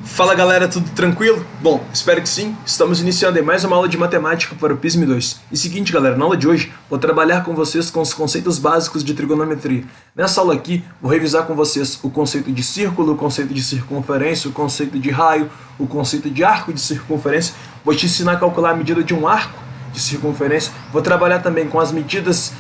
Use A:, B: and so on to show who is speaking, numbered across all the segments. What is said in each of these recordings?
A: Fala galera, tudo tranquilo? Bom, espero que sim. Estamos iniciando aí mais uma aula de matemática para o PISM 2. E seguinte galera, na aula de hoje vou trabalhar com vocês com os conceitos básicos de trigonometria. Nessa aula aqui vou revisar com vocês o conceito de círculo, o conceito de circunferência, o conceito de raio, o conceito de arco de circunferência. Vou te ensinar a calcular a medida de um arco de circunferência. Vou trabalhar também com as medidas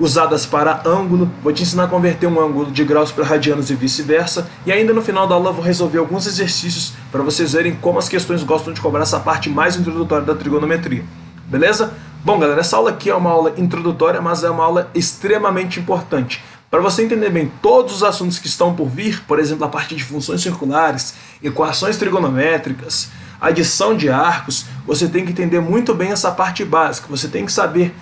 A: usadas para ângulo, vou te ensinar a converter um ângulo de graus para radianos e vice-versa, e ainda no final da aula eu vou resolver alguns exercícios para vocês verem como as questões gostam de cobrar essa parte mais introdutória da trigonometria, beleza? Bom galera, essa aula aqui é uma aula introdutória, mas é uma aula extremamente importante. Para você entender bem todos os assuntos que estão por vir, por exemplo, a parte de funções circulares, equações trigonométricas, adição de arcos, você tem que entender muito bem essa parte básica, você tem que saber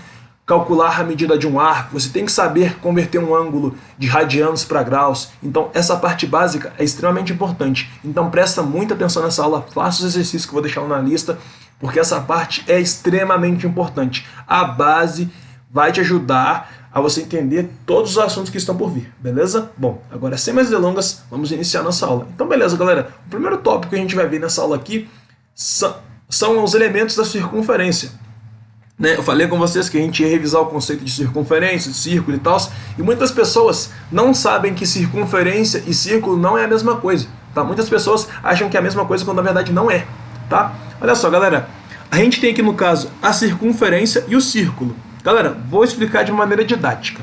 A: calcular a medida de um arco, você tem que saber converter um ângulo de radianos para graus. Então essa parte básica é extremamente importante. Então presta muita atenção nessa aula, faça os exercícios que eu vou deixar na lista, porque essa parte é extremamente importante. A base vai te ajudar a você entender todos os assuntos que estão por vir, beleza? Bom, agora sem mais delongas, vamos iniciar nossa aula. Então beleza galera, o primeiro tópico que a gente vai ver nessa aula aqui são os elementos da circunferência. Eu falei com vocês que a gente ia revisar o conceito de circunferência, de círculo e tal, e muitas pessoas não sabem que circunferência e círculo não é a mesma coisa, tá? Muitas pessoas acham que é a mesma coisa quando na verdade não é, tá? Olha só, galera, a gente tem aqui no caso a circunferência e o círculo. Galera, vou explicar de maneira didática.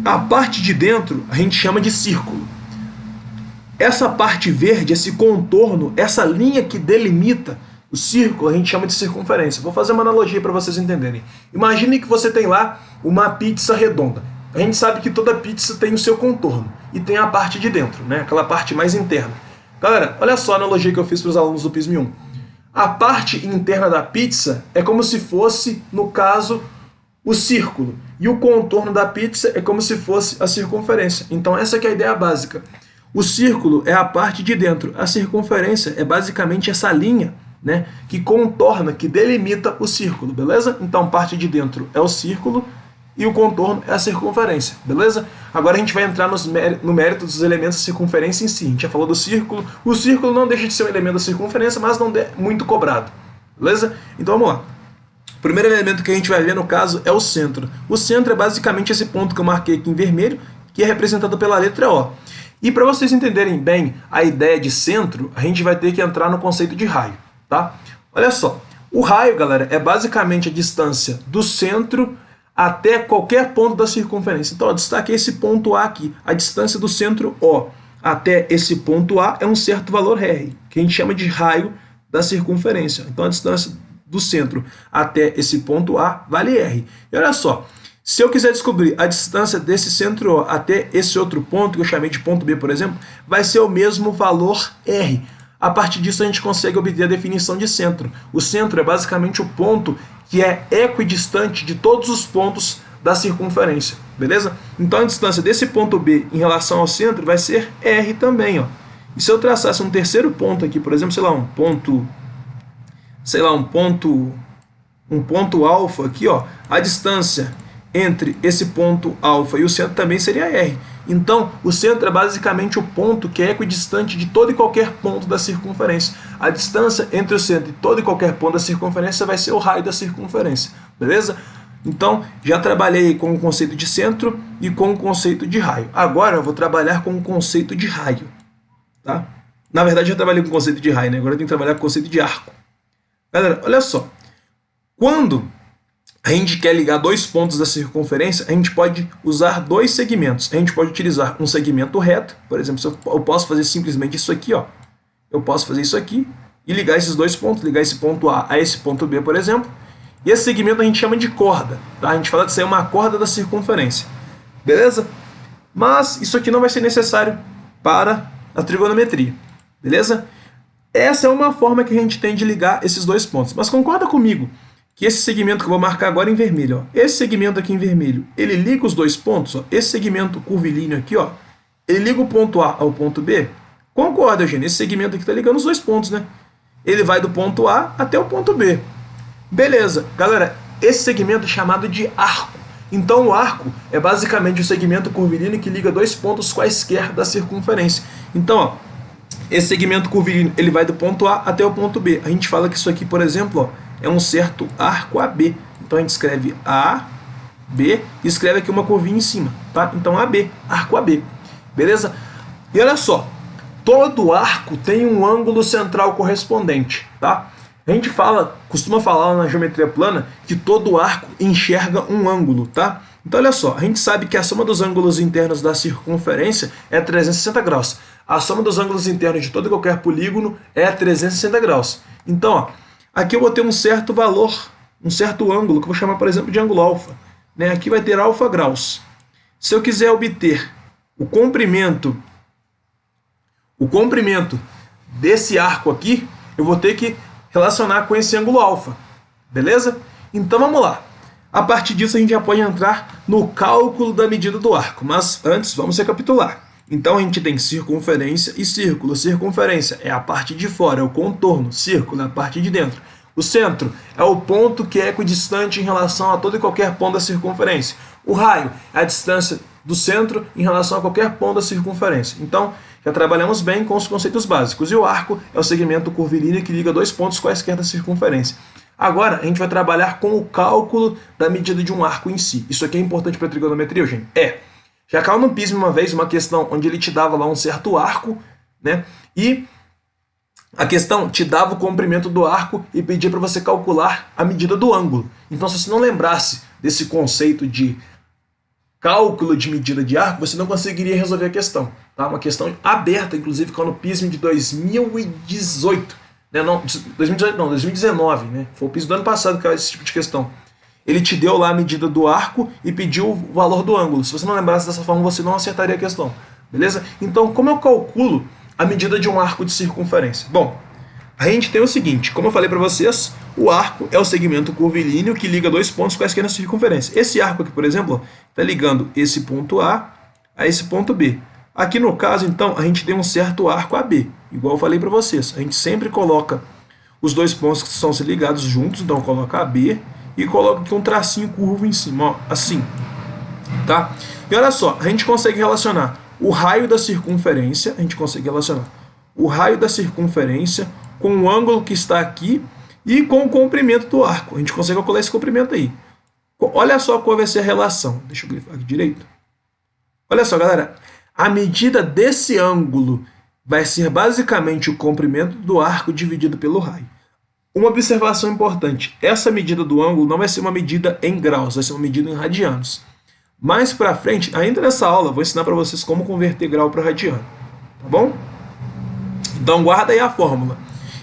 A: A parte de dentro a gente chama de círculo. Essa parte verde, esse contorno, essa linha que delimita o círculo a gente chama de circunferência. Vou fazer uma analogia para vocês entenderem. Imagine que você tem lá uma pizza redonda. A gente sabe que toda pizza tem o seu contorno e tem a parte de dentro, né? Aquela parte mais interna. Galera, olha só a analogia que eu fiz para os alunos do PISM 1. A parte interna da pizza é como se fosse, no caso, o círculo. E o contorno da pizza é como se fosse a circunferência. Então essa que é a ideia básica. O círculo é a parte de dentro. A circunferência é basicamente essa linha, né, que contorna, que delimita o círculo, beleza? Então parte de dentro é o círculo e o contorno é a circunferência, beleza? Agora a gente vai entrar no mérito dos elementos da circunferência em si. A gente já falou do círculo. O círculo não deixa de ser um elemento da circunferência, mas não é muito cobrado, beleza? Então vamos lá. O primeiro elemento que a gente vai ver no caso é o centro. O centro é basicamente esse ponto que eu marquei aqui em vermelho, que é representado pela letra O. E para vocês entenderem bem a ideia de centro, a gente vai ter que entrar no conceito de raio. Tá? Olha só, o raio, galera, é basicamente a distância do centro até qualquer ponto da circunferência. Então, eu destaquei esse ponto A aqui. A distância do centro O até esse ponto A é um certo valor R, que a gente chama de raio da circunferência. Então, a distância do centro até esse ponto A vale R. E olha só, se eu quiser descobrir a distância desse centro O até esse outro ponto, que eu chamei de ponto B, por exemplo, vai ser o mesmo valor R. A partir disso a gente consegue obter a definição de centro. O centro é basicamente o ponto que é equidistante de todos os pontos da circunferência, beleza? Então a distância desse ponto B em relação ao centro vai ser R também, ó. E se eu traçasse um terceiro ponto aqui, por exemplo, um ponto alfa aqui, ó, a distância entre esse ponto alfa e o centro também seria R. Então, o centro é basicamente o ponto que é equidistante de todo e qualquer ponto da circunferência. A distância entre o centro e todo e qualquer ponto da circunferência vai ser o raio da circunferência, beleza? Então, já trabalhei com o conceito de centro e com o conceito de raio. Agora, eu vou trabalhar com o conceito de raio, tá? Na verdade, já trabalhei com o conceito de raio, né? Agora eu tenho que trabalhar com o conceito de arco. Galera, olha só. Quando a gente quer ligar dois pontos da circunferência, a gente pode usar dois segmentos. A gente pode utilizar um segmento reto, por exemplo, eu posso fazer simplesmente isso aqui, ó. Eu posso fazer isso aqui e ligar esses dois pontos, ligar esse ponto A a esse ponto B, por exemplo. E esse segmento a gente chama de corda, tá? A gente fala de ser uma corda da circunferência, beleza? Mas isso aqui não vai ser necessário para a trigonometria, beleza? Essa é uma forma que a gente tem de ligar esses dois pontos. Mas concorda comigo que esse segmento que eu vou marcar agora em vermelho, ó, esse segmento aqui em vermelho, ele liga os dois pontos, ó, esse segmento curvilíneo aqui, ó, ele liga o ponto A ao ponto B? Concorda, Eugênio? Esse segmento aqui está ligando os dois pontos, né? Ele vai do ponto A até o ponto B. Beleza, galera, esse segmento é chamado de arco. Então o arco é basicamente o segmento curvilíneo que liga dois pontos quaisquer da circunferência. Então, ó, esse segmento curvilíneo ele vai do ponto A até o ponto B. A gente fala que isso aqui, por exemplo, ó, é um certo arco AB. Então a gente escreve A, B e escreve aqui uma curvinha em cima, tá? Então AB, arco AB, beleza? E olha só, todo arco tem um ângulo central correspondente, tá? A gente costuma falar na geometria plana que todo arco enxerga um ângulo, tá? Então olha só, a gente sabe que a soma dos ângulos internos da circunferência é 360 graus. A soma dos ângulos internos de todo e qualquer polígono é 360 graus. Então, ó, aqui eu vou ter um certo valor, um certo ângulo, que eu vou chamar, por exemplo, de ângulo alfa. Né? Aqui vai ter alfa graus. Se eu quiser obter o comprimento desse arco aqui, eu vou ter que relacionar com esse ângulo alfa. Beleza? Então vamos lá. A partir disso a gente já pode entrar no cálculo da medida do arco. Mas antes vamos recapitular. Então a gente tem circunferência e círculo. Circunferência é a parte de fora, é o contorno. Círculo é a parte de dentro. O centro é o ponto que é equidistante em relação a todo e qualquer ponto da circunferência. O raio é a distância do centro em relação a qualquer ponto da circunferência. Então, já trabalhamos bem com os conceitos básicos. E o arco é o segmento curvilíneo que liga dois pontos quaisquer da circunferência. Agora, a gente vai trabalhar com o cálculo da medida de um arco em si. Isso aqui é importante para a trigonometria, Eugênio? Já caiu no PISM uma vez uma questão onde ele te dava lá um certo arco, né? E a questão te dava o comprimento do arco e pedia para você calcular a medida do ângulo. Então, se você não lembrasse desse conceito de cálculo de medida de arco, você não conseguiria resolver a questão. Tá? Uma questão aberta, inclusive, com o PISM de 2018. Né? Não, 2018 não, 2019. Né? Foi o PISM do ano passado que era esse tipo de questão. Ele te deu lá a medida do arco e pediu o valor do ângulo. Se você não lembrasse dessa forma, você não acertaria a questão. Beleza? Então, como eu calculo a medida de um arco de circunferência? Bom, a gente tem o seguinte, como eu falei para vocês, o arco é o segmento curvilíneo que liga dois pontos quaisquer na circunferência. Esse arco aqui, por exemplo, está ligando esse ponto A a esse ponto B. Aqui no caso, então, a gente tem um certo arco AB, igual eu falei para vocês. A gente sempre coloca os dois pontos que estão se ligados juntos, então coloca AB e coloca aqui um tracinho curvo em cima, ó, assim. Tá? E olha só, a gente consegue relacionar o raio da circunferência, o raio da circunferência com o ângulo que está aqui e com o comprimento do arco. A gente consegue calcular esse comprimento aí. Olha só qual vai ser a relação. Deixa eu grifar aqui direito. Olha só, galera. A medida desse ângulo vai ser basicamente o comprimento do arco dividido pelo raio. Uma observação importante. Essa medida do ângulo não vai ser uma medida em graus, vai ser uma medida em radianos. Mais para frente, ainda nessa aula, eu vou ensinar para vocês como converter grau para radiano. Tá bom? Então guarda aí a fórmula.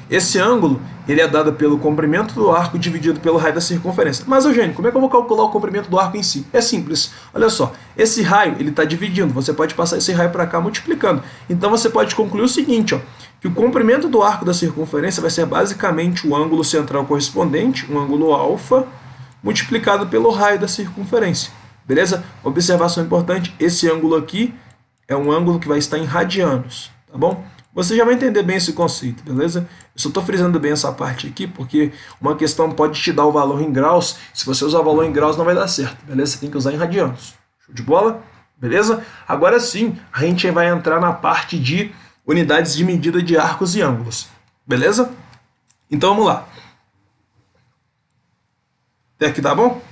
A: Esse ângulo ele é dado pelo comprimento do arco dividido pelo raio da circunferência. Mas, Eugênio, como é que eu vou calcular o comprimento do arco em si? É simples. Olha só, esse raio ele está dividindo. Você pode passar esse raio para cá multiplicando. Então você pode concluir o seguinte, ó, que o comprimento do arco da circunferência vai ser basicamente o ângulo central correspondente, um ângulo alfa, multiplicado pelo raio da circunferência. Beleza? Observação importante, esse ângulo aqui é um ângulo que vai estar em radianos. Tá bom? Você já vai entender bem esse conceito, beleza? Eu só estou frisando bem essa parte aqui, porque uma questão pode te dar o valor em graus. Se você usar o valor em graus, não vai dar certo, beleza? Você tem que usar em radianos. Show de bola? Beleza? Agora sim, a gente vai entrar na parte de unidades de medida de arcos e ângulos. Beleza? Então vamos lá. Até aqui tá bom?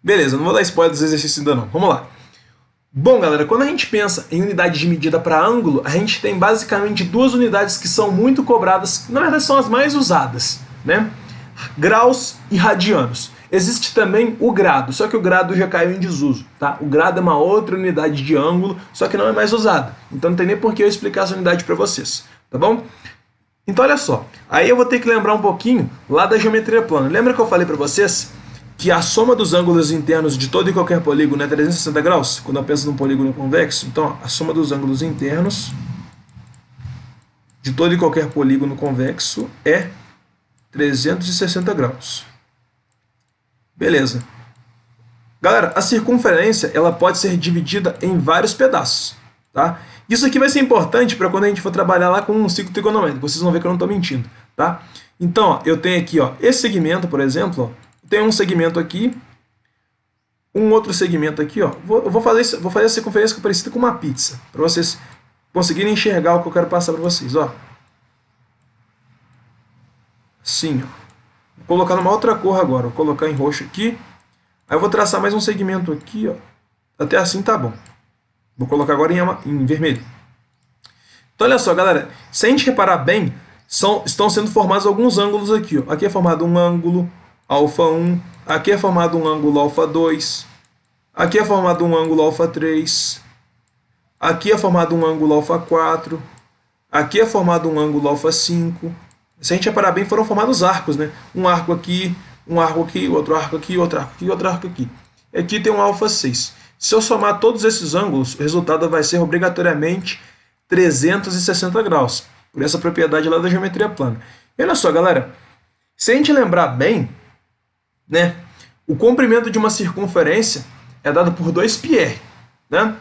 A: Beleza, não vou dar spoiler dos exercícios ainda não. Vamos lá. Bom, galera, quando a gente pensa em unidade de medida para ângulo, a gente tem basicamente duas unidades que são muito cobradas, na verdade são as mais usadas, né? Graus e radianos. Existe também o grado, só que o grado já caiu em desuso, tá? O grado é uma outra unidade de ângulo, só que não é mais usada. Então não tem nem por que eu explicar essa unidade para vocês, tá bom? Então olha só, aí eu vou ter que lembrar um pouquinho lá da geometria plana. Lembra que eu falei para vocês que a soma dos ângulos internos de todo e qualquer polígono é 360 graus? Quando eu penso num polígono convexo, então ó, a soma dos ângulos internos de todo e qualquer polígono convexo é 360 graus. Beleza. Galera, a circunferência ela pode ser dividida em vários pedaços, tá? Isso aqui vai ser importante para quando a gente for trabalhar lá com um ciclo trigonométrico. Vocês vão ver que eu não estou mentindo, tá? Então, ó, eu tenho aqui, ó, esse segmento, por exemplo, ó, tem um segmento aqui, um outro segmento aqui, ó. Eu vou fazer a circunferência parecida com uma pizza, para vocês conseguirem enxergar o que eu quero passar para vocês, ó. Assim, ó. Vou colocar numa outra cor agora, vou colocar em roxo aqui. Aí eu vou traçar mais um segmento aqui, ó. Até assim tá bom. Vou colocar agora em vermelho. Então olha só, galera, se a gente reparar bem, estão sendo formados alguns ângulos aqui, ó. Aqui é formado um ângulo alfa 1, aqui é formado um ângulo alfa 2, aqui é formado um ângulo alfa 3, aqui é formado um ângulo alfa 4, aqui é formado um ângulo alfa 5. Se a gente reparar bem, foram formados arcos, né? Um arco aqui, outro arco aqui, outro arco aqui, outro arco aqui. E aqui tem um alfa 6. Se eu somar todos esses ângulos, o resultado vai ser obrigatoriamente 360 graus, por essa propriedade lá da geometria plana. E olha só, galera, se a gente lembrar bem, né, o comprimento de uma circunferência é dado por 2πr, né?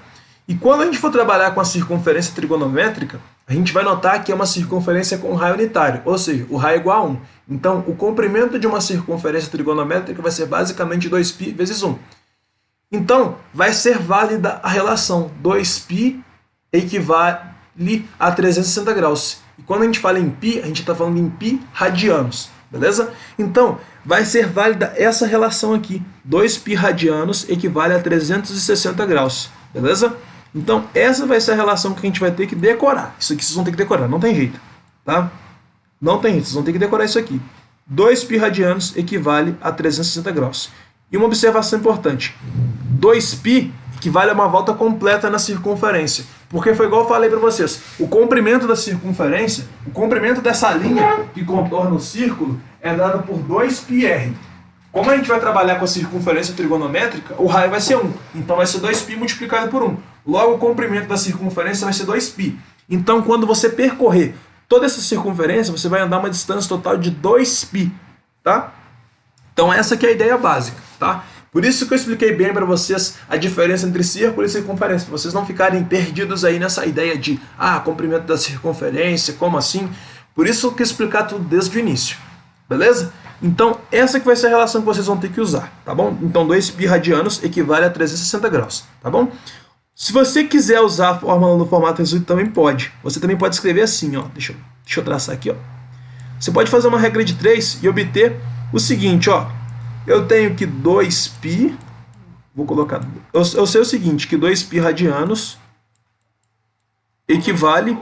A: E quando a gente for trabalhar com a circunferência trigonométrica, a gente vai notar que é uma circunferência com raio unitário, ou seja, o raio é igual a 1. Então, o comprimento de uma circunferência trigonométrica vai ser basicamente 2π vezes 1. Então, vai ser válida a relação 2π equivale a 360 graus. E quando a gente fala em π, a gente está falando em π radianos, beleza? Então, vai ser válida essa relação aqui. 2π radianos equivale a 360 graus, beleza? Então, essa vai ser a relação que a gente vai ter que decorar. Isso aqui vocês vão ter que decorar, não tem jeito, tá? Não tem jeito, vocês vão ter que decorar isso aqui. 2π radianos equivale a 360 graus. E uma observação importante. 2π equivale a uma volta completa na circunferência. Porque foi igual eu falei para vocês. O comprimento da circunferência, o comprimento dessa linha que contorna o círculo é dado por 2πr. Como a gente vai trabalhar com a circunferência trigonométrica, o raio vai ser 1. Então vai ser 2π multiplicado por 1. Logo, o comprimento da circunferência vai ser 2π. Então, quando você percorrer toda essa circunferência, você vai andar uma distância total de 2π, tá? Então, essa aqui é a ideia básica, tá? Por isso que eu expliquei bem para vocês a diferença entre círculo e circunferência, para vocês não ficarem perdidos aí nessa ideia de, comprimento da circunferência, como assim? Por isso que eu quis explicar tudo desde o início, beleza? Então, essa que vai ser a relação que vocês vão ter que usar, tá bom? Então, 2π radianos equivale a 360 graus, tá bom? Se você quiser usar a fórmula no formato resumido, também pode. Você também pode escrever assim, ó. Deixa eu traçar aqui, ó. Você pode fazer uma regra de 3 e obter o seguinte, ó. Eu tenho que 2π, vou colocar, eu sei o seguinte, que 2π radianos equivale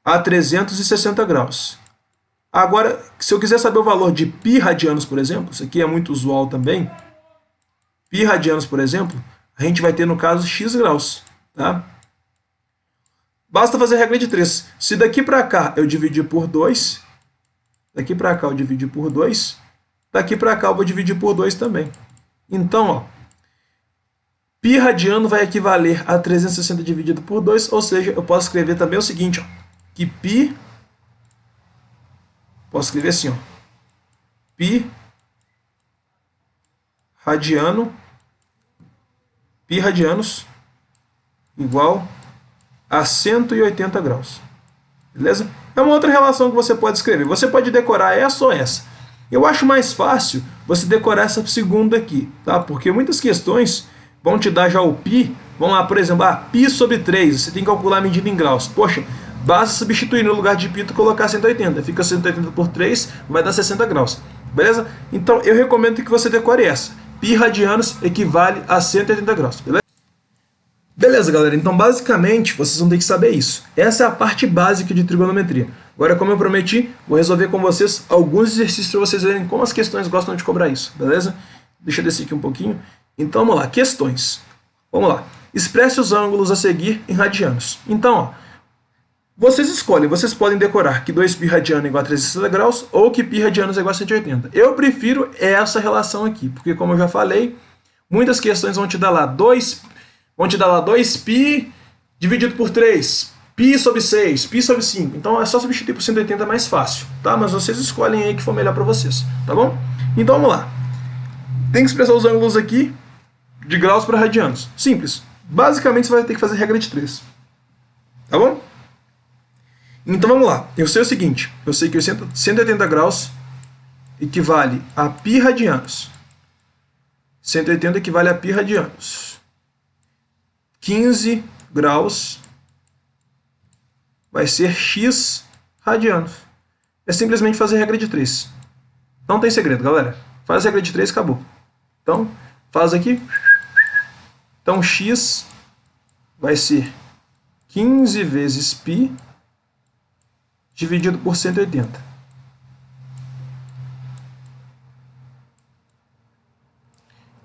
A: a 360 graus. Agora, se eu quiser saber o valor de π radianos, por exemplo, isso aqui é muito usual também, π radianos, por exemplo, a gente vai ter, no caso, x graus, tá? Basta fazer a regra de 3. Se daqui para cá eu dividir por 2, daqui para cá eu dividir por 2, daqui para cá eu vou dividir por 2 também. Então, ó, π radiano vai equivaler a 360 dividido por 2, ou seja, eu posso escrever também o seguinte, ó, que π, posso escrever assim, ó, π radianos igual a 180 graus. Beleza? É uma outra relação que você pode escrever. Você pode decorar essa ou essa. Eu acho mais fácil você decorar essa segunda aqui, tá? Porque muitas questões vão te dar já o π. Vamos lá, por exemplo, π sobre 3. Você tem que calcular a medida em graus. Poxa, basta substituir no lugar de π e colocar 180. Fica 180 por 3, vai dar 60 graus. Beleza? Então, eu recomendo que você decore essa. π radianos equivale a 180 graus. Beleza? Beleza, galera. Então, basicamente, vocês vão ter que saber isso. Essa é a parte básica de trigonometria. Agora, como eu prometi, vou resolver com vocês alguns exercícios para vocês verem como as questões gostam de cobrar isso. Beleza? Deixa eu descer aqui um pouquinho. Então, vamos lá. Questões. Vamos lá. Expresse os ângulos a seguir em radianos. Então, ó, vocês escolhem. Vocês podem decorar que 2π radiano é igual a 360 graus ou que π radianos é igual a 180. Eu prefiro essa relação aqui, porque, como eu já falei, muitas questões vão te dar lá 2π dividido por 3, π sobre 6, π sobre 5. Então é só substituir por 180 mais fácil, tá? Mas vocês escolhem aí que for melhor para vocês, tá bom? Então vamos lá. Tem que expressar os ângulos aqui de graus para radianos. Simples. Basicamente você vai ter que fazer regra de 3. Tá bom? Então vamos lá. Eu sei o seguinte. Eu sei que 180 graus equivale a π radianos. 180 equivale a π radianos. 15 graus vai ser x radianos. É simplesmente fazer regra de 3. Não tem segredo, galera. Faz a regra de 3 e acabou. Então, faz aqui. Então, x vai ser 15 vezes π dividido por 180.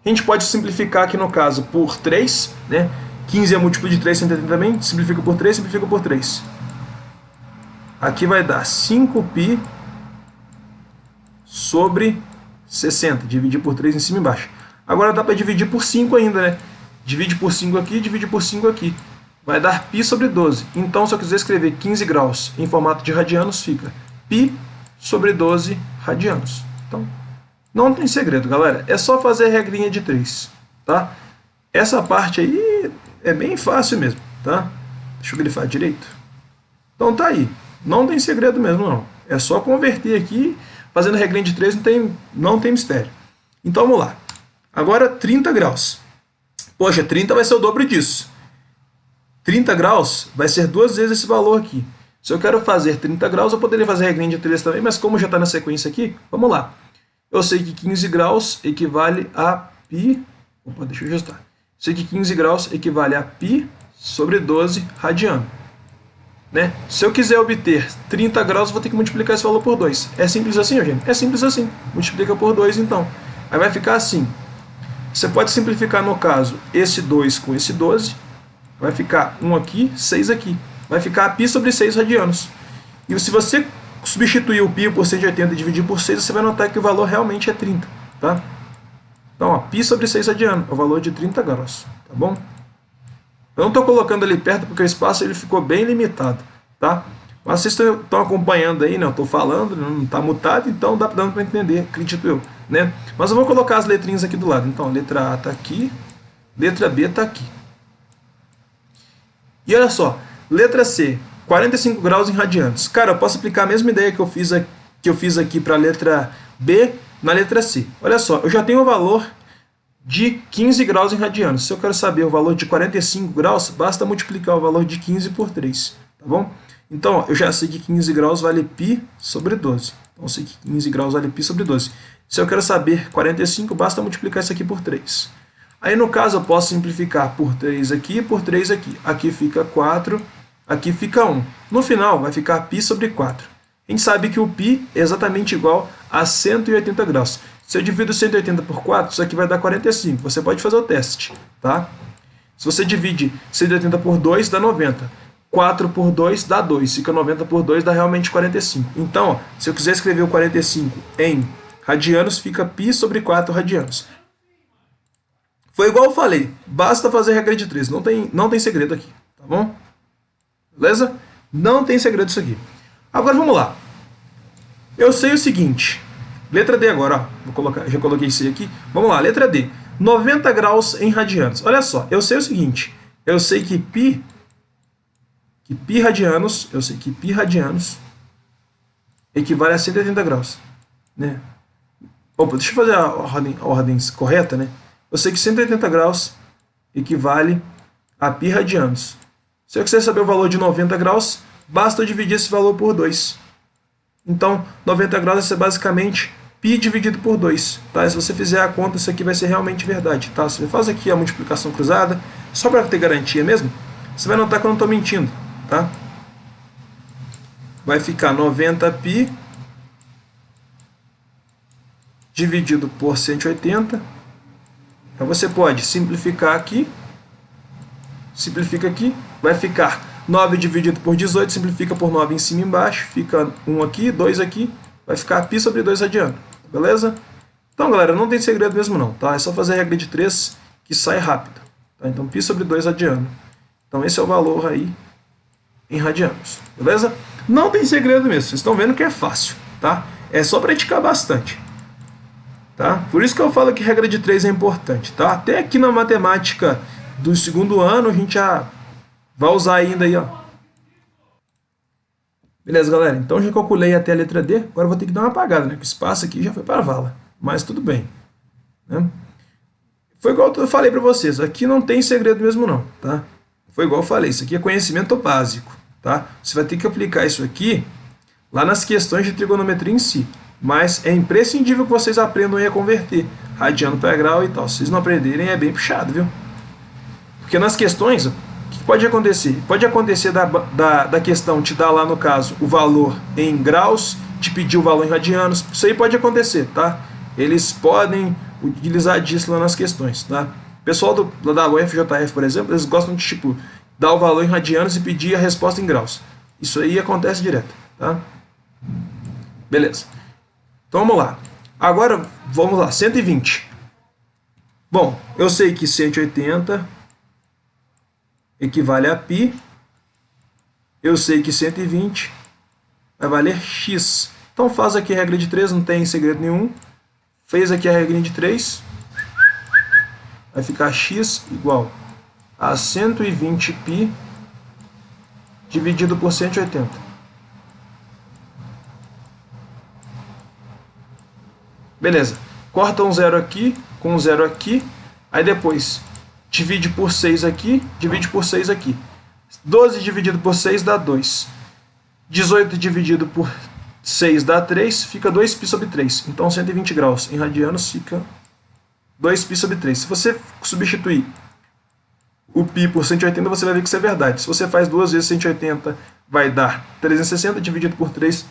A: A gente pode simplificar aqui no caso por 3, né? 15 é múltiplo de 3, 180 também. Simplifica por 3, simplifica por 3. Aqui vai dar 5π sobre 60. Dividir por 3 em cima e embaixo. Agora dá para dividir por 5 ainda, né? Divide por 5 aqui, divide por 5 aqui. Vai dar π sobre 12. Então, se eu quiser escrever 15 graus em formato de radianos, fica π sobre 12 radianos. Então, não tem segredo, galera. É só fazer a regrinha de 3, tá? Essa parte aí é bem fácil mesmo, tá? Deixa eu grifar direito. Então tá aí. Não tem segredo mesmo, não. É só converter aqui, fazendo a regrinha de 3, não tem mistério. Então vamos lá. Agora 30 graus. Poxa, 30 vai ser o dobro disso. 30 graus vai ser 2 vezes esse valor aqui. Se eu quero fazer 30 graus, eu poderia fazer a regrinha de 3 também, mas como já está na sequência aqui, vamos lá. Eu sei que 15 graus equivale a π... Opa, deixa eu ajustar. Eu sei que 15 graus equivale a π sobre 12 radiano. Né? Se eu quiser obter 30 graus, eu vou ter que multiplicar esse valor por 2. É simples assim, Eugênio? É simples assim. Multiplica por 2, então. Aí vai ficar assim. Você pode simplificar, no caso, esse 2 com esse 12. Vai ficar 1 aqui, 6 aqui. Vai ficar π sobre 6 radianos. E se você substituir o π por 180 e dividir por 6, você vai notar que o valor realmente é 30. Tá? Então, ó, π sobre 6 radianos é o valor de 30 graus. Tá bom? Eu não estou colocando ali perto porque o espaço ele ficou bem limitado. Tá? Mas vocês estão acompanhando aí, né? Eu estou falando, não está mutado, então dá dando para entender, acredito eu. Né? Mas eu vou colocar as letrinhas aqui do lado. Então, a letra A está aqui, letra B está aqui. E olha só, letra C, 45 graus em radianos. Cara, eu posso aplicar a mesma ideia que eu fiz aqui para a letra B na letra C. Olha só, eu já tenho o valor de 15 graus em radianos. Se eu quero saber o valor de 45 graus, basta multiplicar o valor de 15 por 3. Tá bom? Então, ó, eu já sei que 15 graus vale π sobre 12. Então, eu sei que 15 graus vale π sobre 12. Se eu quero saber 45, basta multiplicar isso aqui por 3. Aí, no caso, eu posso simplificar por 3 aqui e por 3 aqui. Aqui fica 4, aqui fica 1. No final, vai ficar π sobre 4. A gente sabe que o π é exatamente igual a 180 graus. Se eu divido 180 por 4, isso aqui vai dar 45. Você pode fazer o teste, tá? Se você divide 180 por 2, dá 90. 4 por 2 dá 2. Fica 90 por 2, dá realmente 45. Então, ó, se eu quiser escrever o 45 em radianos, fica π sobre 4 radianos. Foi igual eu falei, basta fazer a regra de 3, não tem segredo aqui, tá bom? Beleza? Não tem segredo isso aqui. Agora vamos lá. Eu sei o seguinte, letra D agora, ó, já coloquei C aqui. Vamos lá, letra D, 90 graus em radianos. Olha só, eu sei o seguinte, eu sei que π radianos, equivale a 180 graus, né? Opa, deixa eu fazer a ordem correta, né? Eu sei que 180 graus equivale a π radianos. Se eu quiser saber o valor de 90 graus, basta eu dividir esse valor por 2. Então, 90 graus vai ser basicamente π dividido por 2. Tá? Se você fizer a conta, isso aqui vai ser realmente verdade. Tá? Você faz aqui a multiplicação cruzada, só para ter garantia mesmo, você vai notar que eu não estou mentindo. Tá? Vai ficar 90π dividido por 180. Então você pode simplificar aqui, simplifica aqui, vai ficar 9 dividido por 18, simplifica por 9 em cima e embaixo, fica 1 aqui, 2 aqui, vai ficar π sobre 2 radiano, beleza? Então, galera, não tem segredo mesmo não, tá? É só fazer a regra de 3 que sai rápido, tá? Então, π sobre 2 radiano. Então, esse é o valor aí em radianos, beleza? Não tem segredo mesmo, vocês estão vendo que é fácil, tá? É só praticar bastante. Tá? Por isso que eu falo que regra de 3 é importante. Tá? Até aqui na matemática do segundo ano a gente já vai usar ainda aí. Ó. Beleza, galera? Então já calculei até a letra D. Agora eu vou ter que dar uma apagada, né? Porque o espaço aqui já foi para a vala. Mas tudo bem. Né? Foi igual eu falei para vocês. Aqui não tem segredo mesmo não. Tá? Foi igual eu falei. Isso aqui é conhecimento básico. tá? Você vai ter que aplicar isso aqui lá nas questões de trigonometria em si. Mas é imprescindível que vocês aprendam a converter radiano para grau e tal. Se vocês não aprenderem, é bem puxado, viu? Porque nas questões, o que pode acontecer? Pode acontecer da questão te dar lá, no caso, o valor em graus, te pedir o valor em radianos. Isso aí pode acontecer, tá? Eles podem utilizar disso lá nas questões, tá? O pessoal da UFJF, por exemplo, eles gostam de, tipo, dar o valor em radianos e pedir a resposta em graus. Isso aí acontece direto, tá? Beleza. Então vamos lá. Agora, vamos lá, 120. Bom, eu sei que 180 equivale a π. Eu sei que 120 vai valer x. Então faz aqui a regra de 3, não tem segredo nenhum. Fez aqui a regra de 3. Vai ficar x igual a 120π dividido por 180. Beleza. Corta um zero aqui, com um zero aqui. Aí depois divide por 6 aqui, divide por 6 aqui. 12 dividido por 6 dá 2. 18 dividido por 6 dá 3, fica 2π sobre 3. Então 120 graus em radianos fica 2π sobre 3. Se você substituir o π por 180, você vai ver que isso é verdade. Se você faz 2 vezes 180, vai dar 360 dividido por 3,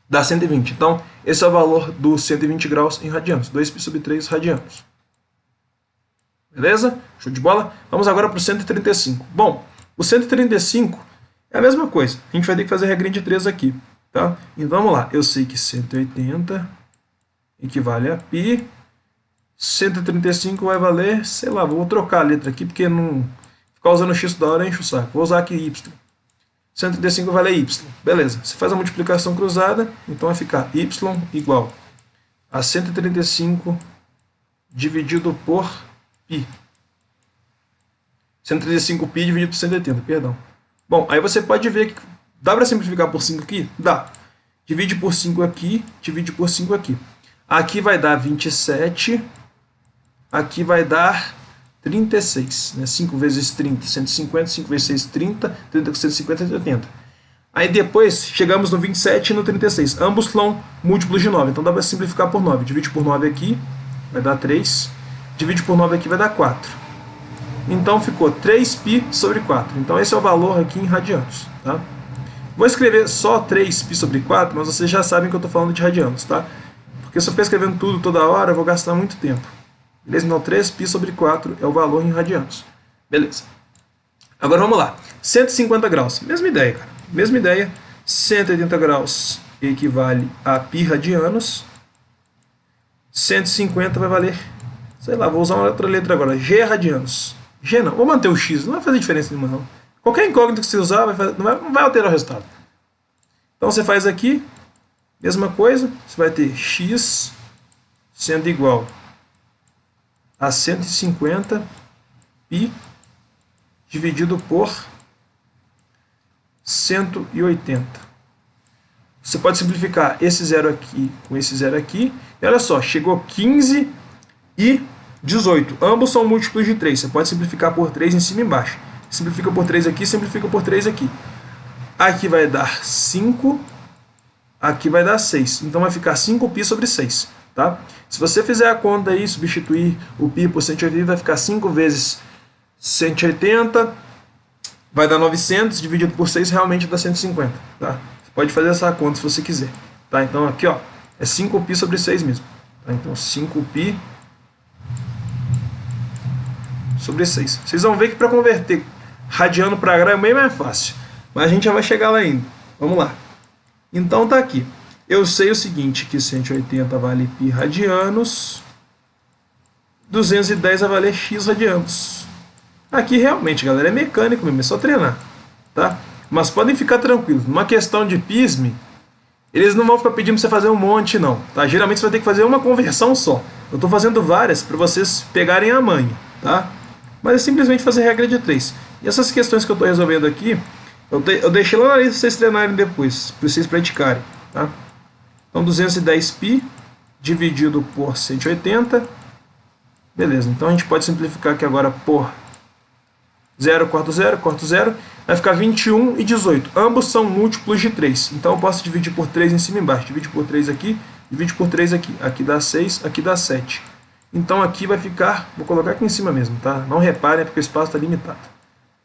A: dá 120. Então, esse é o valor dos 120 graus em radianos. 2π sobre 3 radianos. Beleza? Show de bola? Vamos agora para o 135. Bom, o 135 é a mesma coisa. A gente vai ter que fazer a regrinha de 3 aqui. Tá? Então, vamos lá. Eu sei que 180 equivale a π. 135 vai valer, sei lá, vou trocar a letra aqui, porque não ficar usando x da hora enche o saco. Vou usar aqui y. 135 vai valer y. Beleza. Você faz a multiplicação cruzada, então vai ficar y igual a 135 dividido por π. 135π dividido por 180, perdão. Bom, aí você pode ver que dá para simplificar por 5 aqui? Dá. Divide por 5 aqui, divide por 5 aqui. Aqui vai dar 27, aqui vai dar 36, né? 5 vezes 30, 150, 5 vezes 6, 30, 30 com 150, 180. Aí depois chegamos no 27 e no 36. Ambos são múltiplos de 9, então dá para simplificar por 9. Divide por 9 aqui, vai dar 3. Divide por 9 aqui, vai dar 4. Então ficou 3π sobre 4. Então esse é o valor aqui em radianos, tá? Vou escrever só 3π sobre 4, mas vocês já sabem que eu estou falando de radianos, tá? Porque se eu ficar escrevendo tudo toda hora, eu vou gastar muito tempo. Beleza? Então 3π sobre 4 é o valor em radianos. Beleza. Agora vamos lá. 150 graus. Mesma ideia, cara. Mesma ideia. 180 graus equivale a π radianos. 150 vai valer, sei lá, vou usar uma outra letra agora. G radianos. G não. Vou manter o x. Não vai fazer diferença nenhuma, não. Qualquer incógnito que você usar não vai alterar o resultado. Então você faz aqui. Mesma coisa, você vai ter x sendo igual a 150 π dividido por 180. Você pode simplificar esse zero aqui com esse zero aqui. E olha só, chegou 15 e 18. Ambos são múltiplos de 3. Você pode simplificar por 3 em cima e embaixo. Simplifica por 3 aqui, simplifica por 3 aqui. Aqui vai dar 5. Aqui vai dar 6. Então vai ficar 5π sobre 6. Tá? Se você fizer a conta aí, substituir o π por 180, vai ficar 5 vezes 180. Vai dar 900, dividido por 6, realmente dá 150. Tá? Você pode fazer essa conta se você quiser. Tá? Então aqui ó, é 5π sobre 6 mesmo. Tá? Então 5π sobre 6. Vocês vão ver que para converter radiano para grau é bem mais fácil. Mas a gente já vai chegar lá ainda. Vamos lá. Então tá aqui. Eu sei o seguinte, que 180 vale π radianos, 210 vai valer x radianos. Aqui realmente, galera, é mecânico mesmo, é só treinar, tá? Mas podem ficar tranquilos, numa questão de PISME, eles não vão ficar pedindo pra você fazer um monte não, tá? Geralmente você vai ter que fazer uma conversão só. Eu estou fazendo várias para vocês pegarem a manha, tá? Mas é simplesmente fazer regra de 3. E essas questões que eu estou resolvendo aqui, eu deixei lá na lista para vocês treinarem depois, para vocês praticarem, tá? Então 210π dividido por 180. Beleza, então a gente pode simplificar aqui agora por 0, corta 0, corta 0. vai ficar 21 e 18. Ambos são múltiplos de 3. Então eu posso dividir por 3 em cima e embaixo. Divide por 3 aqui, divide por 3 aqui. Aqui dá 6, aqui dá 7. Então aqui vai ficar, vou colocar aqui em cima mesmo, tá? Não reparem, porque o espaço está limitado.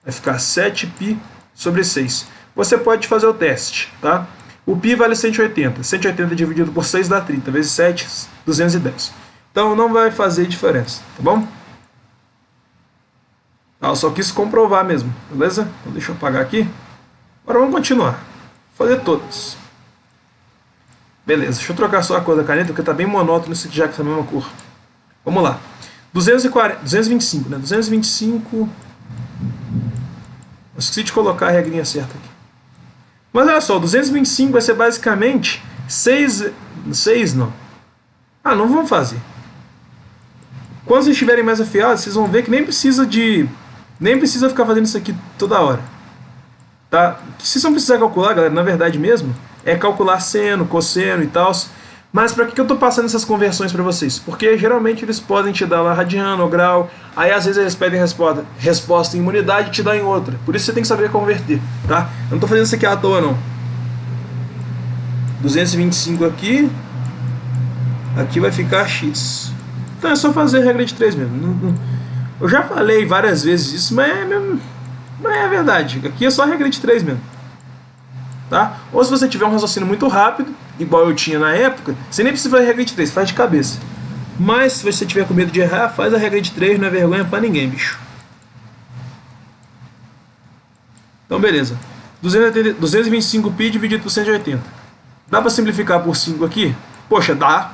A: Vai ficar 7π sobre 6. Você pode fazer o teste, tá? O π vale 180. 180 dividido por 6 dá 30. Vezes 7, 210. Então não vai fazer diferença, tá bom? Eu só quis comprovar mesmo, beleza? Então deixa eu apagar aqui. Agora vamos continuar. Vou fazer todas. Beleza, deixa eu trocar só a cor da caneta, porque tá bem monótono isso aqui já que é a mesma cor. Vamos lá. 225, né? 225... Eu esqueci de colocar a regrinha certa aqui. Mas olha só, 225 vai ser basicamente 6 não. Ah, não vamos fazer. Quando vocês estiverem mais afiados, vocês vão ver que nem precisa ficar fazendo isso aqui toda hora. Tá? Se vocês não precisar calcular, galera, na verdade mesmo, é calcular seno, cosseno e tal. Mas para que eu estou passando essas conversões para vocês? Porque geralmente eles podem te dar lá radiano ou grau, aí às vezes eles pedem resposta em uma unidade e te dão em outra. Por isso você tem que saber converter, tá? Eu não estou fazendo isso aqui à toa, não. 225 aqui, aqui vai ficar x. Então é só fazer a regra de 3 mesmo. Eu já falei várias vezes isso, mas é verdade. Aqui é só a regra de 3 mesmo. Tá? Ou se você tiver um raciocínio muito rápido, igual eu tinha na época, você nem precisa fazer a regra de 3, faz de cabeça. Mas se você tiver com medo de errar, faz a regra de 3, não é vergonha pra ninguém, bicho. Então beleza. 225π dividido por 180. Dá pra simplificar por 5 aqui? Poxa, dá.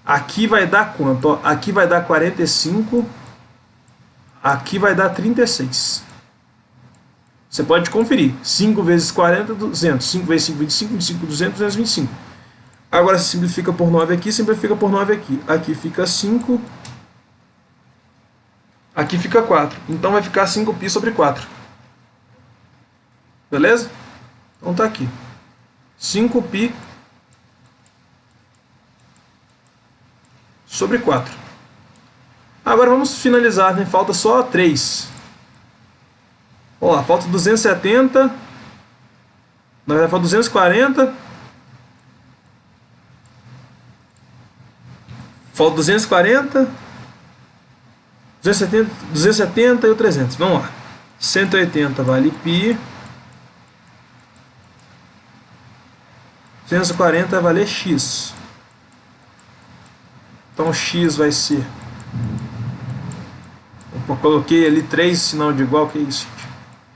A: Aqui vai dar quanto? Ó, aqui vai dar 45. Aqui vai dar 36. Você pode conferir. 5 vezes 40, 200. 5 vezes 5, 25. 25, 200, 225. Agora se simplifica por 9 aqui, simplifica por 9 aqui. Aqui fica 5. Aqui fica 4. Então vai ficar 5π sobre 4. Beleza? Então tá aqui. 5π sobre 4. Agora vamos finalizar, né? Falta só 3. Olha lá, falta 270. Na verdade, falta 240. Falta 240. 270 e o 300. Vamos lá. 180 vale π. 240 vai valer x. Então x vai ser... Eu coloquei ali 3 sinal de igual, que é isso?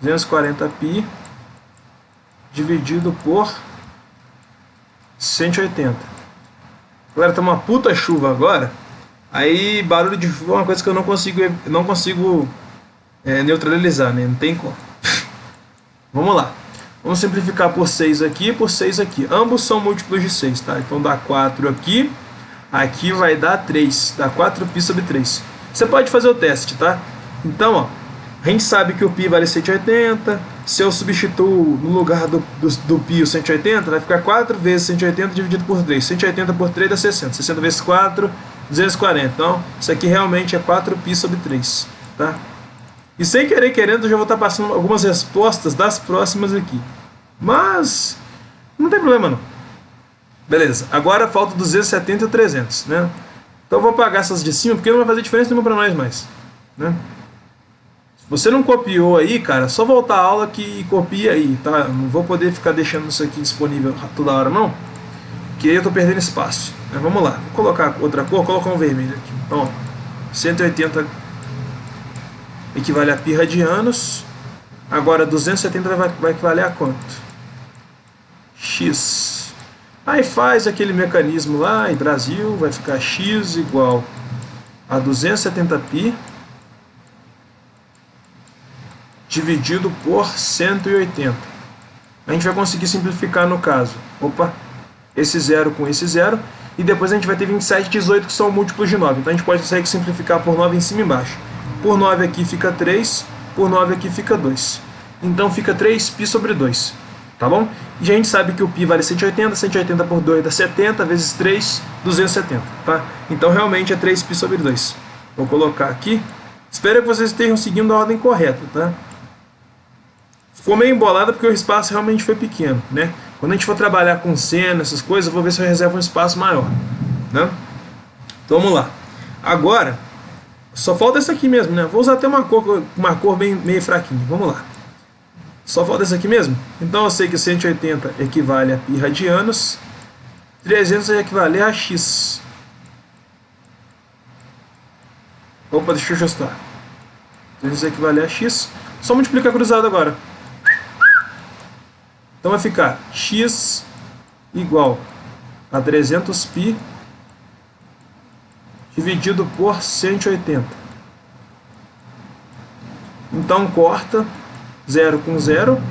A: 240π dividido por 180. Galera, tá uma puta chuva agora. Aí barulho de chuva é uma coisa que eu não consigo neutralizar, né? Não tem como. Vamos lá. Vamos simplificar por 6 aqui e por 6 aqui. Ambos são múltiplos de 6, tá? Então dá 4 aqui. Aqui vai dar 3. Dá 4π sobre 3. Você pode fazer o teste, tá? Então, ó, a gente sabe que o π vale 180. Se eu substituo no lugar do π o 180, vai ficar 4 vezes 180 dividido por 3. 180 por 3 dá 60. 60 vezes 4, 240. Então, isso aqui realmente é 4π sobre 3. Tá? E sem querer, querendo, eu já vou estar passando algumas respostas das próximas aqui. Mas, não tem problema não. Beleza, agora falta 270 e 300, né? Então eu vou apagar essas de cima, porque não vai fazer diferença nenhuma para nós mais, né? Se você não copiou aí, cara, só voltar a aula que copia aí, tá? Não vou poder ficar deixando isso aqui disponível toda hora não, porque aí eu tô perdendo espaço, né? Vamos lá, vou colocar outra cor, colocar um vermelho aqui. Então, 180 equivale a π radianos. Agora 270 vai equivaler a quanto? X. Aí faz aquele mecanismo lá em Brasil, vai ficar x igual a 270π dividido por 180. A gente vai conseguir simplificar no caso. Opa, esse 0 com esse 0. E depois a gente vai ter 27 e 18 que são múltiplos de 9. Então a gente pode conseguir simplificar por 9 em cima e embaixo. Por 9 aqui fica 3, por 9 aqui fica 2. Então fica 3π sobre 2. Tá bom? E a gente sabe que o π vale 180, 180 por 2 dá 70, vezes 3, 270, tá? Então realmente é 3π sobre 2. Vou colocar aqui. Espero que vocês estejam seguindo a ordem correta, tá? Ficou meio embolada porque o espaço realmente foi pequeno, né? Quando a gente for trabalhar com seno, essas coisas, eu vou ver se eu reservo um espaço maior, né? Então vamos lá. Agora, só falta essa aqui mesmo, né? Vou usar até uma cor bem meio fraquinha. Vamos lá. Só falta essa aqui mesmo? Então eu sei que 180 equivale a π radianos, 300 vai equivaler a x. Opa, deixa eu ajustar. 300 equivale a x. Só multiplicar cruzado agora. Então vai ficar x igual a 300π dividido por 180. Então corta 0 com 0.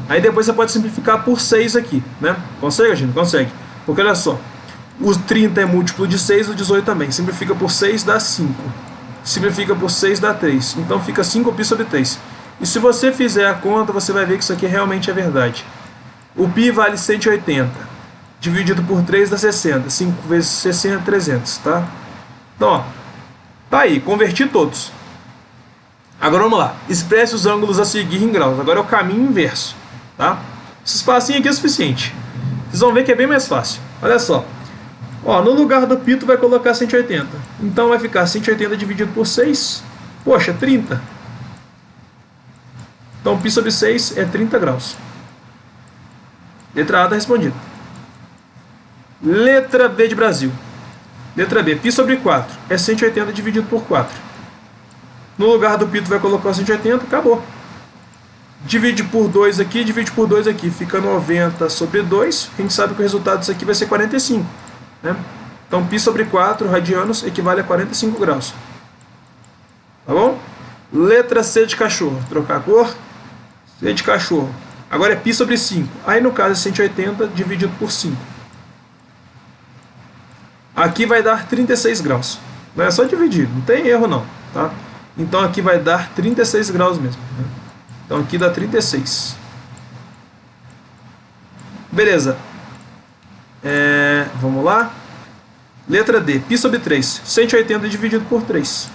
A: Aí depois você pode simplificar por 6 aqui, né? Consegue, gente? Consegue. Porque olha só, o 30 é múltiplo de 6, o 18 também. Simplifica por 6 dá 5. Simplifica por 6 dá 3. Então fica 5π sobre 3. E se você fizer a conta, você vai ver que isso aqui realmente é verdade. O π vale 180. Dividido por 3 dá 60. 5 vezes 60 é 300, tá? Então, ó, tá aí, converti todos. Agora vamos lá. Expresse os ângulos a seguir em graus. Agora é o caminho inverso, tá? Esse espacinho aqui é suficiente. Vocês vão ver que é bem mais fácil. Olha só. Ó, no lugar do π tu vai colocar 180. Então vai ficar 180 dividido por 6. Poxa, 30. Então π sobre 6 é 30 graus. Letra A está respondida. Letra B de Brasil. Letra B, π sobre 4 é 180 dividido por 4. No lugar do π tu vai colocar 180, acabou. Divide por 2 aqui, divide por 2 aqui, fica 90 sobre 2. A gente sabe que o resultado disso aqui vai ser 45. Né? Então π sobre 4 radianos equivale a 45 graus. Tá bom? Letra C de cachorro. Trocar a cor. C de cachorro. Agora é π sobre 5. Aí no caso é 180 dividido por 5. Aqui vai dar 36 graus. Não é só dividir, não tem erro não. Tá? Então aqui vai dar 36 graus mesmo. Né? Então aqui dá 36. Beleza. Vamos lá. Letra D. π sobre 3. 180 dividido por 3.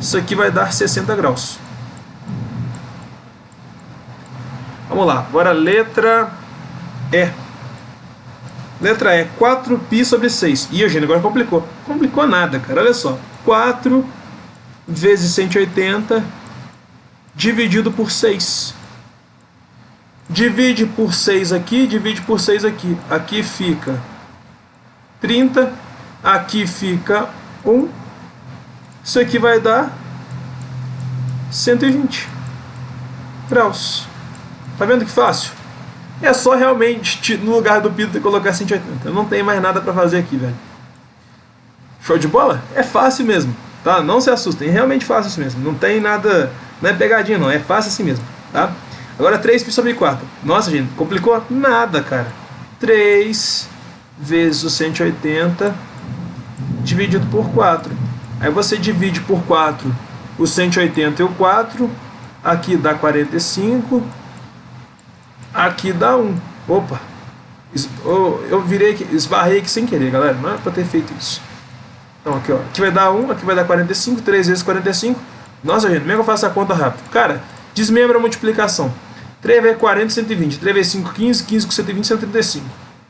A: Isso aqui vai dar 60 graus. Vamos lá. Agora letra E. Letra E. 4π sobre 6. Ih, Eugênio, agora complicou. Complicou nada, cara. Olha só. 4 vezes 180 dividido por 6. Divide por 6 aqui, divide por 6 aqui. Aqui fica 30. Aqui fica 1. Isso aqui vai dar 120 graus. Tá vendo que fácil? É só realmente, no lugar do π, colocar 180. Eu não tenho mais nada para fazer aqui, velho. Show de bola? É fácil mesmo, tá? Não se assustem, é realmente fácil assim mesmo. Não tem nada, não é pegadinha não, é fácil assim mesmo, tá? Agora 3π sobre 4. Nossa, gente, complicou? Nada, cara. 3 vezes o 180 dividido por 4. Aí você divide por 4 o 180 e o 4. Aqui dá 45. Aqui dá 1. Opa. Eu esbarrei aqui sem querer, galera. Não é pra ter feito isso. Então aqui, ó. Aqui vai dar 1, aqui vai dar 45. 3 vezes 45. Nossa, gente, como é que eu faço a conta rápido? Cara, desmembra a multiplicação. 3 vezes 40, 120. 3 vezes 5, 15. 15 com 120, 135.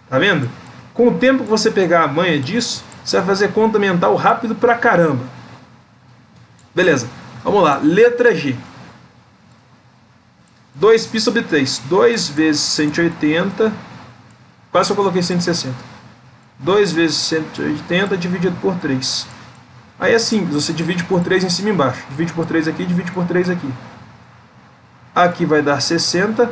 A: Tá vendo? Com o tempo que você pegar a manha disso, você vai fazer conta mental rápido pra caramba. Beleza. Vamos lá. Letra G. 2π sobre 3. 2 vezes 180. Quase que eu coloquei 160. 2 vezes 180 dividido por 3. Aí é simples. Você divide por 3 em cima e embaixo. Divide por 3 aqui, divide por 3 aqui. Aqui vai dar 60.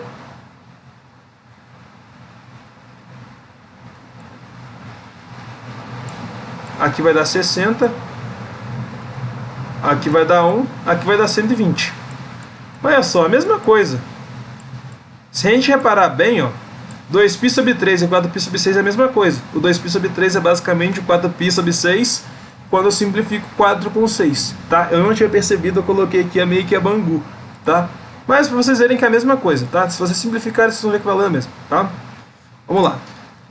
A: Aqui vai dar 60. Aqui vai dar 1. Aqui vai dar 120. Olha só, a mesma coisa. Se a gente reparar bem, ó, 2π sobre 3 e 4π sobre 6 é a mesma coisa. O 2π sobre 3 é basicamente o 4π sobre 6 quando eu simplifico 4 com 6, tá? Eu não tinha percebido, eu coloquei aqui meio que a Bangu, tá? Mas para vocês verem que é a mesma coisa, tá? Se vocês simplificarem, vocês vão ver que valeu mesmo, tá? Vamos lá.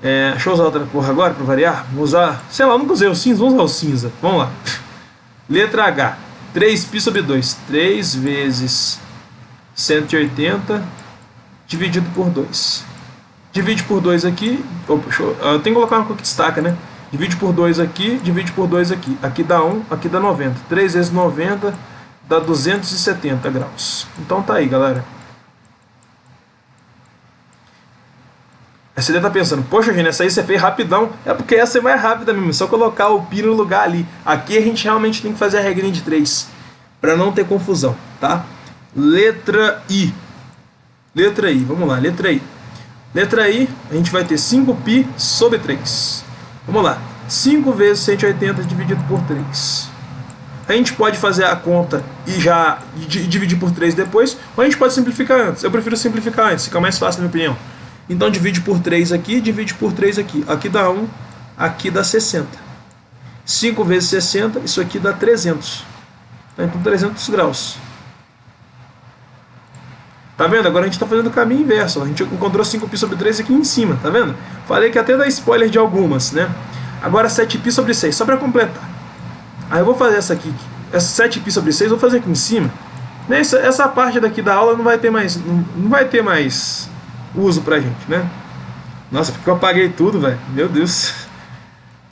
A: Deixa eu usar outra cor agora para variar. Vou usar, sei lá, eu nunca usei o cinza, vamos usar o cinza. Vamos lá. Letra H. 3π sobre 2. 3 vezes 180 dividido por 2. Divide por 2 aqui. Opa, eu tenho que colocar uma coisa que destaca, né? Divide por 2 aqui, divide por 2 aqui. Aqui dá 1, aqui dá 90. 3 vezes 90 dá 270 graus. Então tá aí, galera. Aí você deve estar pensando, poxa, gente, essa aí você fez rapidão. É porque essa é mais rápida mesmo, é só colocar o pi no lugar ali. Aqui a gente realmente tem que fazer a regrinha de 3, para não ter confusão, tá? Letra I. Letra I, vamos lá, letra I. Letra I, a gente vai ter 5π sobre 3. Vamos lá, 5 vezes 180 dividido por 3. A gente pode fazer a conta e já dividir por 3 depois, ou a gente pode simplificar antes. Eu prefiro simplificar antes, fica mais fácil na minha opinião. Então divide por 3 aqui, divide por 3 aqui. Aqui dá 1, aqui dá 60. 5 vezes 60, isso aqui dá 300. Então 300 graus. Tá vendo? Agora a gente está fazendo o caminho inverso. A gente encontrou 5π sobre 3 aqui em cima, tá vendo? Falei que até dá spoiler de algumas, né? Agora 7π sobre 6, só para completar. Aí eu vou fazer essa aqui, essa 7π sobre 6, vou fazer aqui em cima. Essa parte daqui da aula não vai ter mais uso pra gente, né? Nossa, porque eu apaguei tudo, velho. Meu Deus.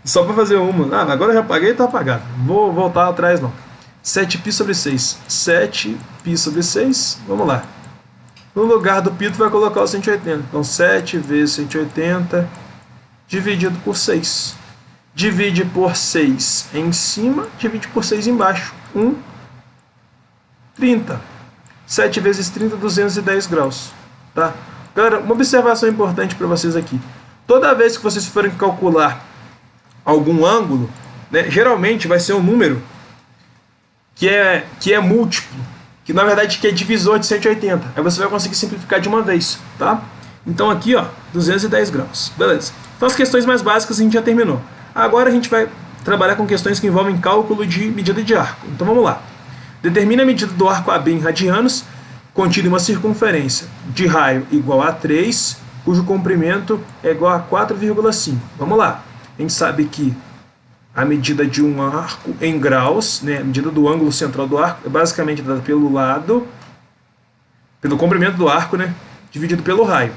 A: Só para fazer uma. Ah, agora eu já apaguei e tá apagado. Não vou voltar atrás não. 7π sobre 6. 7π sobre 6, vamos lá. No lugar do π tu vai colocar o 180. Então 7 vezes 180 dividido por 6. Divide por 6 em cima, divide por 6 embaixo. 30. 7 vezes 30, 210 graus. Tá? Galera, uma observação importante para vocês aqui. Toda vez que vocês forem calcular algum ângulo, né, geralmente vai ser um número que é múltiplo, que na verdade que é divisor de 180. Aí você vai conseguir simplificar de uma vez, tá? Então aqui, ó, 210 graus. Beleza. Então as questões mais básicas a gente já terminou. Agora a gente vai trabalhar com questões que envolvem cálculo de medida de arco. Então vamos lá. Determine a medida do arco AB em radianos, contido em uma circunferência de raio igual a 3, cujo comprimento é igual a 4,5. Vamos lá. A gente sabe que a medida de um arco em graus, né, a medida do ângulo central do arco, é basicamente dada pelo lado, pelo comprimento do arco, né, dividido pelo raio.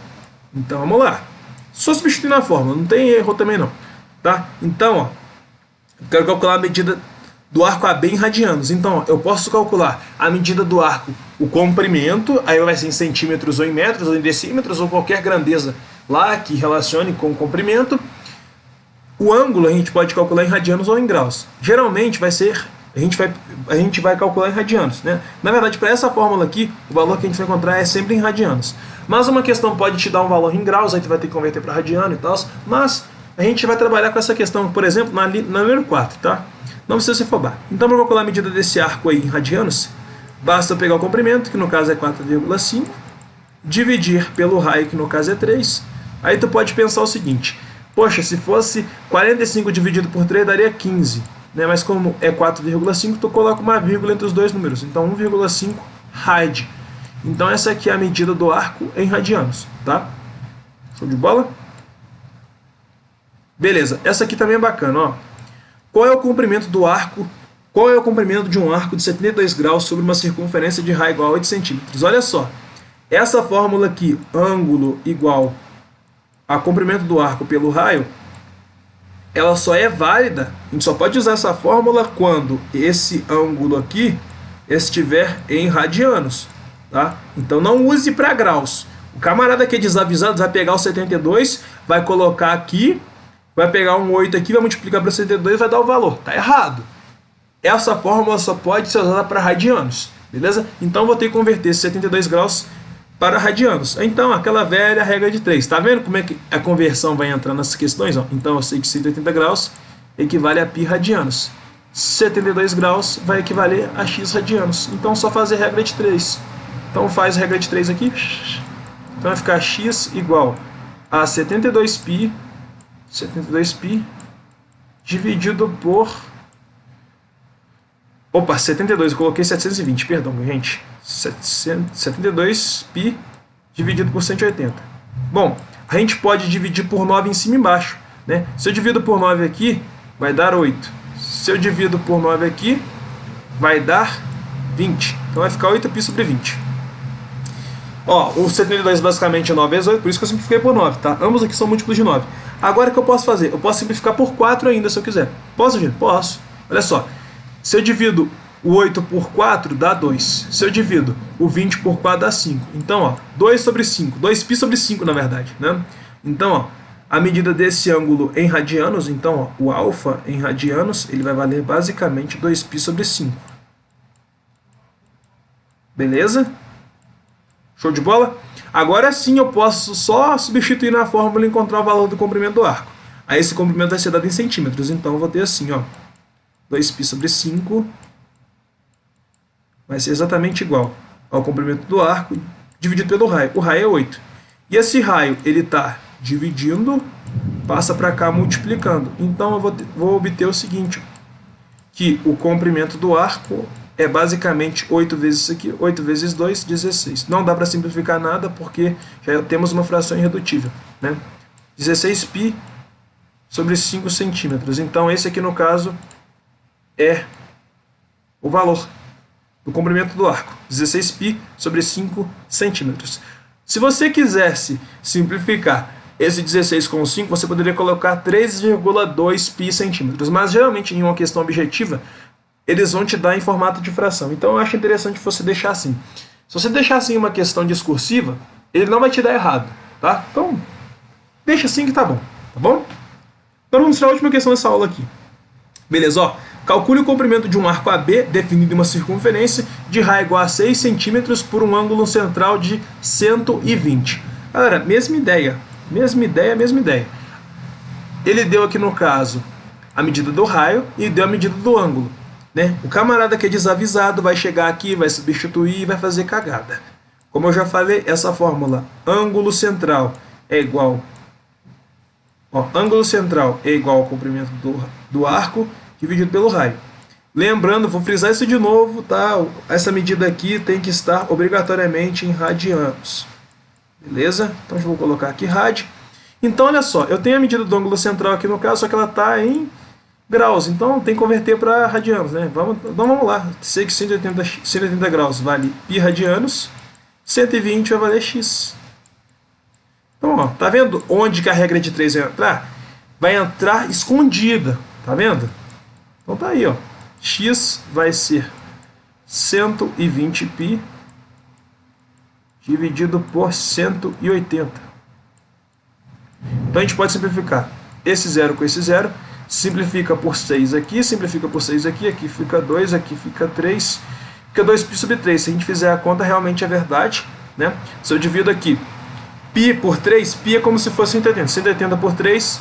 A: Então vamos lá. Só substituir na fórmula, não tem erro também não. Tá? Então, ó, eu quero calcular a medida do arco AB em radianos. Então, ó, eu posso calcular a medida do arco, o comprimento, aí vai ser em centímetros ou em metros ou em decímetros ou qualquer grandeza lá que relacione com o comprimento. O ângulo a gente pode calcular em radianos ou em graus. Geralmente vai ser, a gente vai calcular em radianos, né? Na verdade, para essa fórmula aqui, o valor que a gente vai encontrar é sempre em radianos. Mas uma questão pode te dar um valor em graus, aí tu vai ter que converter para radiano e tal, mas a gente vai trabalhar com essa questão, por exemplo, na número 4, tá? Não precisa se afobar. Então, para calcular a medida desse arco aí em radianos, basta pegar o comprimento, que no caso é 4,5, dividir pelo raio, que no caso é 3. Aí tu pode pensar o seguinte, poxa, se fosse 45 dividido por 3 daria 15, né? Mas como é 4,5, tu coloca uma vírgula entre os dois números, então 1,5 rad. Então essa aqui é a medida do arco em radianos, tá? Show de bola? Beleza, essa aqui também é bacana, ó. Qual é o comprimento do arco? Qual é o comprimento de um arco de 72 graus sobre uma circunferência de raio igual a 8 centímetros? Olha só, essa fórmula aqui, ângulo igual a comprimento do arco pelo raio, ela só é válida, a gente só pode usar essa fórmula quando esse ângulo aqui estiver em radianos, tá? Então não use para graus. O camarada que é desavisado vai pegar o 72, vai colocar aqui, vai pegar um 8 aqui, vai multiplicar para 72 e vai dar o valor. Tá errado. Essa fórmula só pode ser usada para radianos, beleza? Então eu vou ter que converter esses 72 graus para radianos. Então, aquela velha regra de 3. Tá vendo como é que a conversão vai entrar nessas questões? Ó? Então eu sei que 180 graus equivale a π radianos. 72 graus vai equivaler a x radianos. Então só fazer regra de 3. Então faz regra de 3 aqui. Então vai ficar x igual a 72π dividido por... Opa, 72, eu coloquei 720, perdão, gente. 72π dividido por 180. Bom, a gente pode dividir por 9 em cima e embaixo, né? Se eu divido por 9 aqui, vai dar 8. Se eu divido por 9 aqui, vai dar 20. Então vai ficar 8π sobre 20. Ó, o 72 basicamente é 9 vezes 8, por isso que eu simplifiquei por 9, tá? Ambos aqui são múltiplos de 9. Agora o que eu posso fazer? Eu posso simplificar por 4 ainda, se eu quiser. Posso, gente? Posso. Olha só. Se eu divido o 8 por 4, dá 2. Se eu divido o 20 por 4, dá 5. Então, ó, 2 sobre 5. 2π sobre 5, na verdade, né? Então, ó, a medida desse ângulo em radianos, então, ó, o alfa em radianos, ele vai valer basicamente 2π sobre 5. Beleza? Show de bola? Agora sim eu posso só substituir na fórmula e encontrar o valor do comprimento do arco. Aí esse comprimento vai ser dado em centímetros, então eu vou ter assim, ó, 2π sobre 5 vai ser exatamente igual ao comprimento do arco dividido pelo raio. O raio é 8. E esse raio, ele está dividindo, passa para cá multiplicando. Então eu vou obter o seguinte, que o comprimento do arco é basicamente 8 vezes isso aqui, 8 vezes 2, 16. Não dá para simplificar nada porque já temos uma fração irredutível, né? 16π sobre 5 centímetros. Então esse aqui no caso é o valor do comprimento do arco, 16π sobre 5 centímetros. Se você quisesse simplificar esse 16 com 5, você poderia colocar 3,2π centímetros, mas geralmente em uma questão objetiva, eles vão te dar em formato de fração. Então eu acho interessante você deixar assim. Se você deixar assim uma questão discursiva, ele não vai te dar errado, tá? Então, deixa assim que tá bom? Então vamos para a última questão dessa aula aqui. Beleza, ó. Calcule o comprimento de um arco AB definido em uma circunferência de raio igual a 6 centímetros por um ângulo central de 120. Galera, mesma ideia. Ele deu aqui no caso a medida do raio e deu a medida do ângulo, né? O camarada que é desavisado vai chegar aqui, vai substituir e vai fazer cagada. Como eu já falei, essa fórmula ângulo central é igual ao comprimento do arco dividido pelo raio. Lembrando, vou frisar isso de novo, tá? Essa medida aqui tem que estar obrigatoriamente em radianos. Beleza? Então eu vou colocar aqui rad. Então olha só, eu tenho a medida do ângulo central aqui no caso, só que ela está em graus, então tem que converter para radianos, né? Então vamos lá, sei que 180 graus vale π radianos, 120 vai valer x. Então, ó, tá vendo onde que a regra de 3 vai entrar? Vai entrar escondida, tá vendo? Então tá aí, ó, x vai ser 120π dividido por 180. Então a gente pode simplificar esse zero com esse zero, simplifica por 6 aqui, simplifica por 6 aqui, aqui fica 2, aqui fica 3, fica 2π sobre 3. Se a gente fizer a conta, realmente é verdade, né? Se eu divido aqui π por 3, π é como se fosse 180. 180 por 3,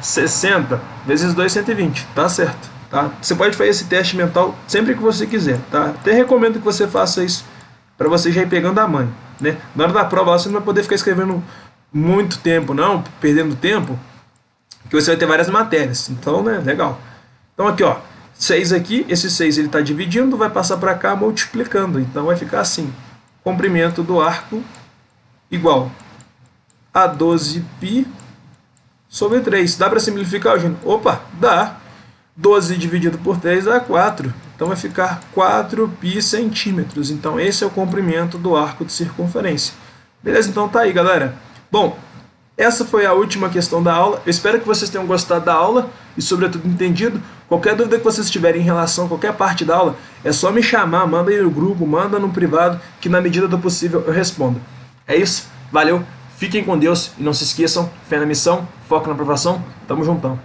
A: 60, vezes 2, 120, tá certo, tá? Você pode fazer esse teste mental sempre que você quiser, tá? Até recomendo que você faça isso para você já ir pegando a manha, né? Na hora da prova você não vai poder ficar escrevendo muito tempo, não, perdendo tempo, que você vai ter várias matérias. Então, né, legal. Então aqui, ó, 6 aqui, esse 6 ele está dividindo, vai passar para cá multiplicando. Então vai ficar assim, comprimento do arco igual a 12π sobre 3. Dá para simplificar, gente? Opa, dá. 12 dividido por 3 dá 4. Então vai ficar 4π centímetros. Então esse é o comprimento do arco de circunferência. Beleza? Então tá aí, galera. Bom, essa foi a última questão da aula. Eu espero que vocês tenham gostado da aula e, sobretudo, entendido. Qualquer dúvida que vocês tiverem em relação a qualquer parte da aula, é só me chamar, manda aí no grupo, manda no privado, que na medida do possível eu respondo. É isso, valeu, fiquem com Deus e não se esqueçam, fé na missão, foco na aprovação, tamo juntão.